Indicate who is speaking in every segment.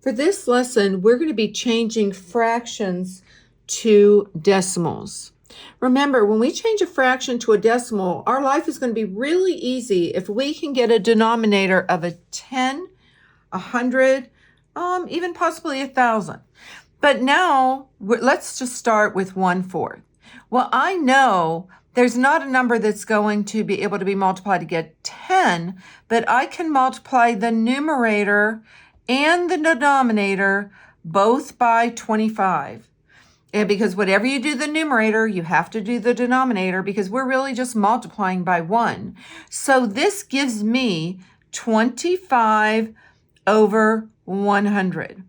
Speaker 1: For this lesson, we're going to be changing fractions to decimals. Remember, when we change a fraction to a decimal, our life is going to be really easy if we can get a denominator of a 10, 100, even possibly 1,000. But now, let's just start with 1/4. Well, I know there's not a number that's going to be able to be multiplied to get 10, but I can multiply the numerator and the denominator both by 25. And because whatever you do the numerator, you have to do the denominator because we're really just multiplying by 1. So this gives me 25 over 100.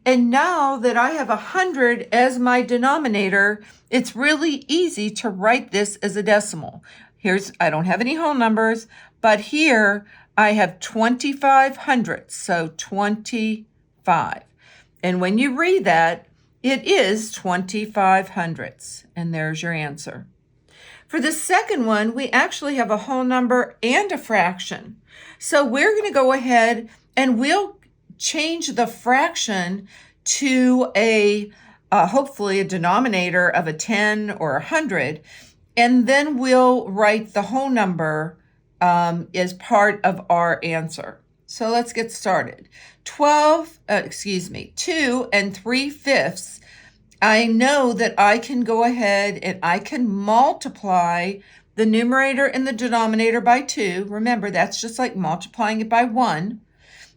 Speaker 1: And now that I have 100 as my denominator, it's really easy to write this as a decimal. I don't have any whole numbers, but here I have 25 hundredths, so 25. And when you read that, it is 25 hundredths, and there's your answer. For the second one, we actually have a whole number and a fraction. So we're going to go ahead and we'll change the fraction to hopefully a denominator of a 10 or 100, and then we'll write the whole number as part of our answer. So let's get started. 2 3/5. I know that I can go ahead and I can multiply the numerator and the denominator by 2. Remember, that's just like multiplying it by 1.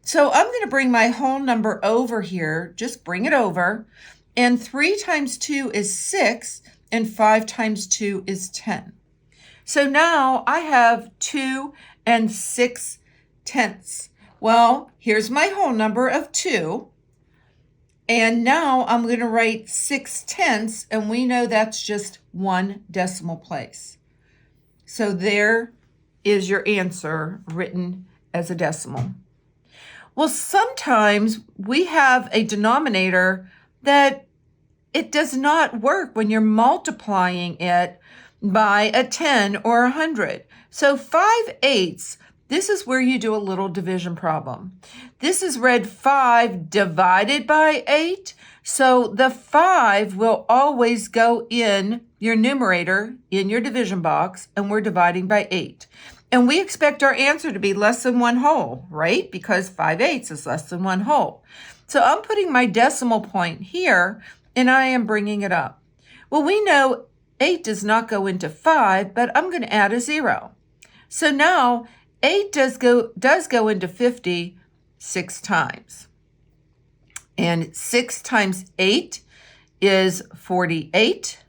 Speaker 1: So I'm going to bring my whole number over here, just bring it over, and 3 times 2 is 6, and 5 times 2 is 10. So now I have 2 6/10. Well, here's my whole number of 2, and now I'm going to write 6/10, and we know that's just 1 decimal place. So there is your answer written as a decimal. Well, sometimes we have a denominator that it does not work when you're multiplying it by a 10 or 100. So 5/8, this is where you do a little division problem. This is read 5 divided by 8. So the 5 will always go in your numerator in your division box, and we're dividing by 8. And we expect our answer to be less than 1 whole, right? Because 5/8 is less than 1 whole. So I'm putting my decimal point here, and I am bringing it up. Well, we know 8 does not go into 5, but I'm going to add a 0. So now 8 does go into 50 6 times. And 6 times 8 is 48.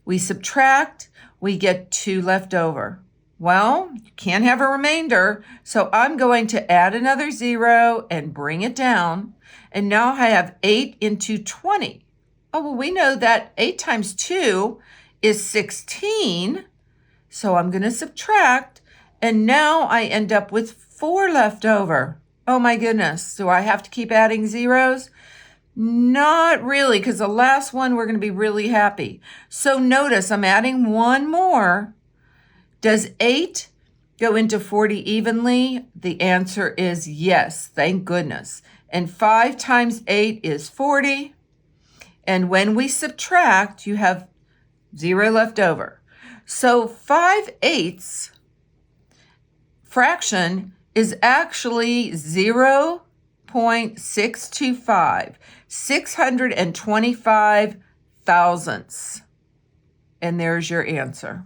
Speaker 1: We subtract, we get 2 left over. Well, you can't have a remainder, so I'm going to add another 0 and bring it down. And now I have 8 into 20. Oh, well, we know that 8 times 2 is 16. So I'm going to subtract, and now I end up with 4 left over. Oh my goodness, do I have to keep adding zeros? Not really, because the last one we're going to be really happy. So notice I'm adding 1 more. Does 8 go into 40 evenly? The answer is yes, thank goodness. And 5 times 8 is 40. And when we subtract, you have 0 left over. So 5/8 fraction is actually 0.625, 625 thousandths. And there's your answer.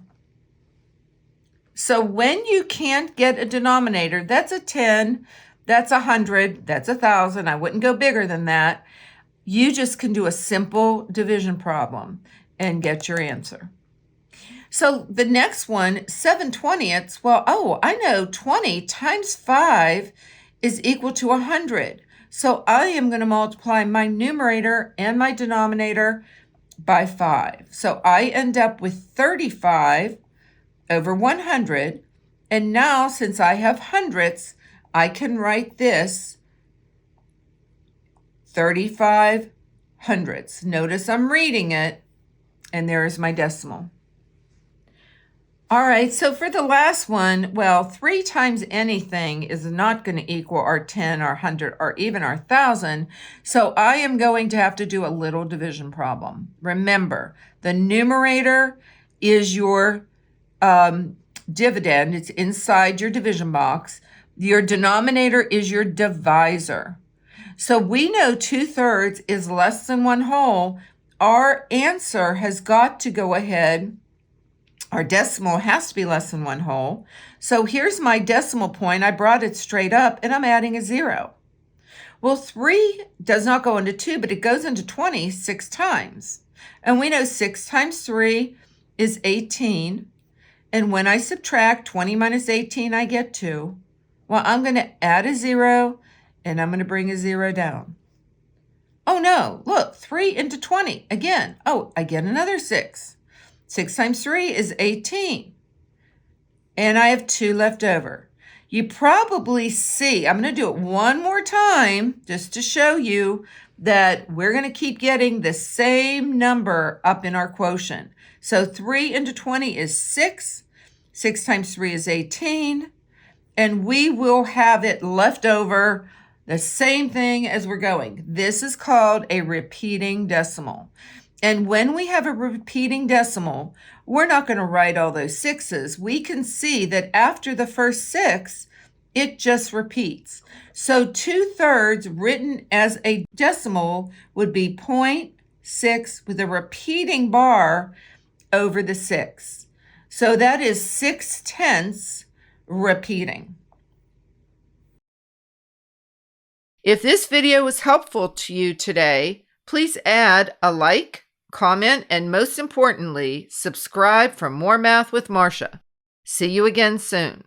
Speaker 1: So when you can't get a denominator, that's a 10, that's 100, that's 1,000. I wouldn't go bigger than that. You just can do a simple division problem and get your answer. So the next one, 7/20. Well, I know 20 times 5 is equal to 100. So I am going to multiply my numerator and my denominator by 5. So I end up with 35 over 100. And now, since I have hundredths, I can write this 35 hundredths. Notice I'm reading it, and there is my decimal. All right, so for the last one, well, 3 times anything is not going to equal our 10, our 100, or even our 1,000. So I am going to have to do a little division problem. Remember, the numerator is your dividend. It's inside your division box. Your denominator is your divisor. So we know 2/3 is less than 1 whole. Our answer has got to go ahead. Our decimal has to be less than 1 whole. So here's my decimal point. I brought it straight up and I'm adding a 0. Well, 3 does not go into 2, but it goes into 20 6 times. And we know 6 times 3 is 18. And when I subtract 20 minus 18, I get 2. Well, I'm going to add a 0 and I'm going to bring a 0 down. Oh no, look, 3 into 20 again. Oh, I get another 6. 6 times 3 is 18. And I have 2 left over. You probably see, I'm going to do it one more time just to show you that we're going to keep getting the same number up in our quotient. So 3 into 20 is 6. 6 times 3 is 18. And we will have it left over the same thing as we're going. This is called a repeating decimal. And when we have a repeating decimal, we're not going to write all those 6s. We can see that after the first 6, it just repeats. So 2/3 written as a decimal would be 0.6 with a repeating bar over the 6. So that is 6/10 repeating. If this video was helpful to you today, please add a like, comment, and most importantly, subscribe for more Math with Marcia. See you again soon.